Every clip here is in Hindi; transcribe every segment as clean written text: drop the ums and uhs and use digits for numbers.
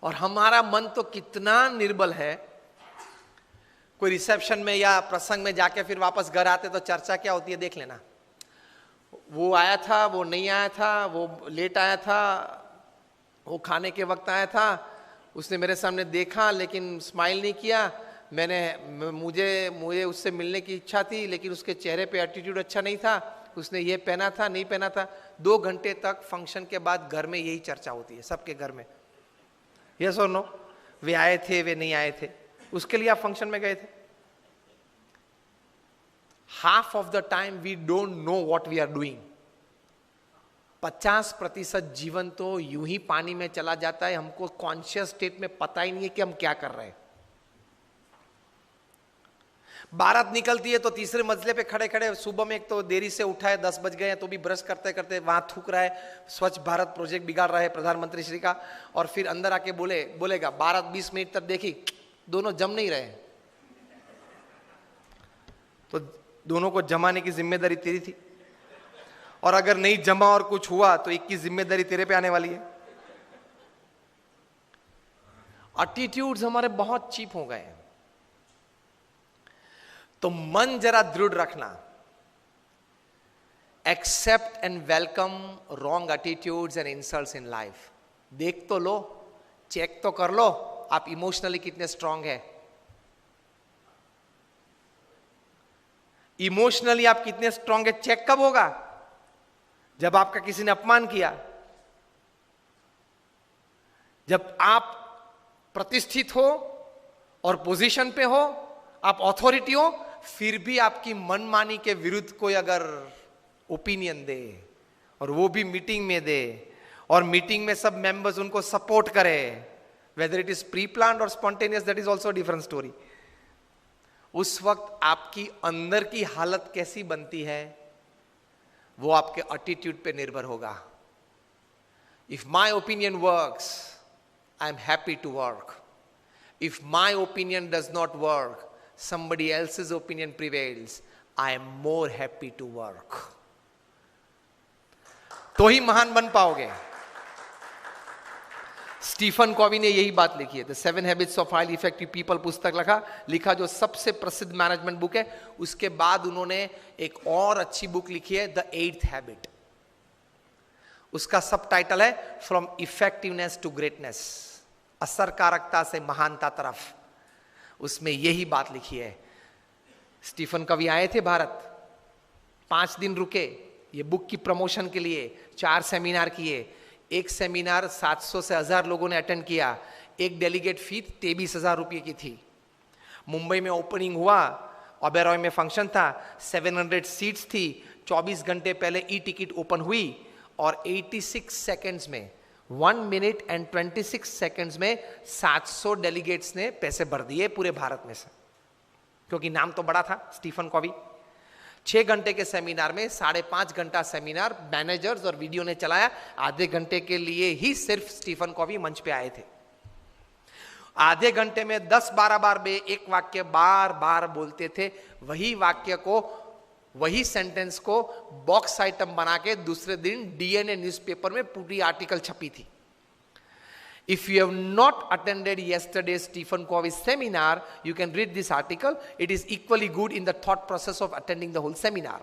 और हमारा मन तो कितना निर्बल है, कोई रिसेप्शन में या प्रसंग में जाके फिर वापस घर आते तो चर्चा क्या होती है देख लेना, वो आया था, वो नहीं आया था, वो लेट आया था, वो खाने के वक्त आया था, उसने मेरे सामने देखा लेकिन स्माइल नहीं किया, मुझे उससे मिलने की इच्छा थी लेकिन उसके चेहरे पे एटीट्यूड अच्छा नहीं था, उसने ये पहना था नहीं पहना था। 2 घंटे तक फंक्शन के बाद घर में यही चर्चा होती है सबके घर में, यस और नो, वे आए थे वे नहीं आए थे, उसके लिए आप फंक्शन में गए थे। Half of the time we don't know what we are doing. 50% जीवन तो यूं ही पानी में चला जाता है, हमको कॉन्शियस स्टेट में पता ही नहीं है कि हम क्या कर रहे हैं। बारात निकलती है तो तीसरे मंजिले पे खड़े खड़े, सुबह में एक तो देरी से उठा है, 10 बज गए हैं तो भी ब्रश करते करते वहां थूक रहा है, स्वच्छ भारत प्रोजेक्ट बिगाड़ रहा है प्रधानमंत्री श्री का, और फिर अंदर आके बोलेगा बारात 20 मिनट तक देखी, दोनों जम नहीं रहे, तो दोनों को जमाने की जिम्मेदारी तेरी थी, और अगर नहीं जमा और कुछ हुआ तो एक की जिम्मेदारी तेरे पे आने वाली है। एटीट्यूड्स हमारे बहुत चीप हो गए हैं। तो मन जरा दृढ़ रखना, accept and welcome wrong attitudes and insults in life. देख तो लो, चेक तो कर लो आप इमोशनली कितने स्ट्रांग है, इमोशनली आप कितने स्ट्रांग है। चेक कब होगा? जब आपका किसी ने अपमान किया, जब आप प्रतिष्ठित हो और पोजीशन पे हो, आप अथॉरिटी हो, फिर भी आपकी मनमानी के विरुद्ध कोई अगर ओपिनियन दे और वो भी मीटिंग में दे और मीटिंग में सब मेंबर्स उनको सपोर्ट करे, whether it is pre planned और spontaneous, that is also different story. उस वक्त आपकी अंदर की हालत कैसी बनती है वो आपके एटीट्यूड पे निर्भर होगा। If my opinion works, I am happy to work. If my opinion does not work, somebody else's opinion prevails, I am more happy to work। तो ही महान बन पाओगे। स्टीफन कॉवी ने यही बात लिखी है, the 7 habits of highly effective people पुस्तक लिखा जो सबसे प्रसिद्ध मैनेजमेंट बुक है। उसके बाद उन्होंने एक और अच्छी बुक लिखी है, द 8th हैबिट। उसका सब टाइटल है फ्रॉम इफेक्टिवनेस टू ग्रेटनेस, असरकारकता से महानता तरफ। उसमें यही बात लिखी है। स्टीफन कवी आए थे भारत, 5 दिन रुके ये बुक की प्रमोशन के लिए, 4 सेमिनार किए। एक सेमिनार 700 से 1000 लोगों ने अटेंड किया, एक डेलीगेट फी 23,000 रुपये की थी। मुंबई में ओपनिंग हुआ, ओबेरॉय में फंक्शन था, 700 सीट्स थी। 24 घंटे पहले ई टिकट ओपन हुई और 86 सेकेंड्स में, 1 मिनट एंड 26 सेकेंड्स में 700 डेलीगेट्स ने पैसे भर दिए पूरे भारत में से, क्योंकि नाम तो बड़ा था स्टीफन कॉवी। 6 घंटे के सेमिनार में 5.5 घंटा सेमिनार मैनेजर्स और वीडियो ने चलाया। आधे घंटे के लिए ही सिर्फ स्टीफन कॉवी मंच पे आए थे। आधे घंटे में 10-12 बार वे एक वाक्य बार बार बोलते थे। वही वाक्य को, वही सेंटेंस को बॉक्स आइटम बना के दूसरे दिन डीएनए न्यूज़पेपर में पूरी आर्टिकल छपी थी। If you have not attended yesterday's Stephen Covey's seminar, you can read this article. It is equally good in the thought process of attending the whole seminar.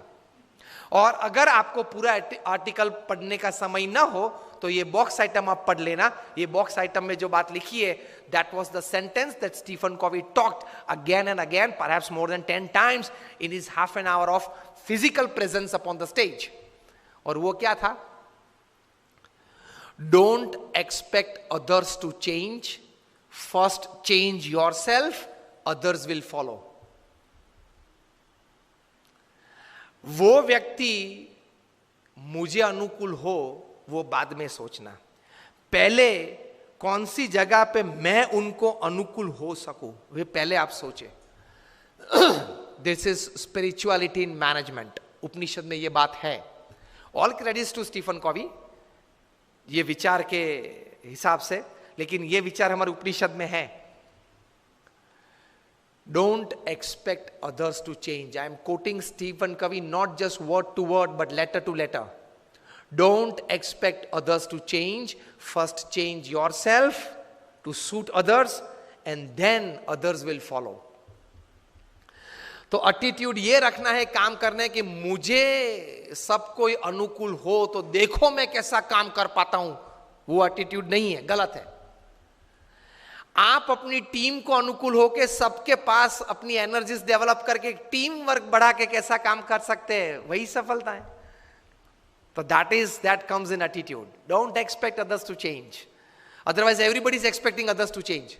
और अगर आपको पूरा आर्टिकल पढ़ने का समय ना हो तो ये बॉक्स आइटम आप पढ़ लेना। ये बॉक्स आइटम में जो बात लिखी है, that was the sentence that Stephen Covey talked again and again, perhaps more than 10 times in his half an hour of physical presence upon the stage. और वो क्या था? Don't expect others to change. First change yourself, others will follow. वो व्यक्ति मुझे अनुकूल हो वो बाद में सोचना, पहले कौन सी जगह पे मैं उनको अनुकूल हो सकूं वे पहले आप सोचे। This is spirituality in management. Upanishad में ये बात है। All credits to Stephen Covey ये विचार के हिसाब से, लेकिन ये विचार हमारे उपनिषद में है। Don't expect others to change. I am quoting Stephen Covey, not just word to word, but letter to letter. Don't expect others to change. First change yourself to suit others, and then others will follow. तो एटीट्यूड ये रखना है काम करने कि मुझे सब कोई अनुकूल हो तो देखो मैं कैसा काम कर पाता हूं, वो एटीट्यूड नहीं है, गलत है. आप अपनी टीम को अनुकूल होके सबके पास अपनी एनर्जीज डेवलप करके टीम वर्क बढ़ा के कैसा काम कर सकते हैं, वही सफलता है. तो that comes in attitude. Don't expect others to change. Otherwise everybody is expecting others to change.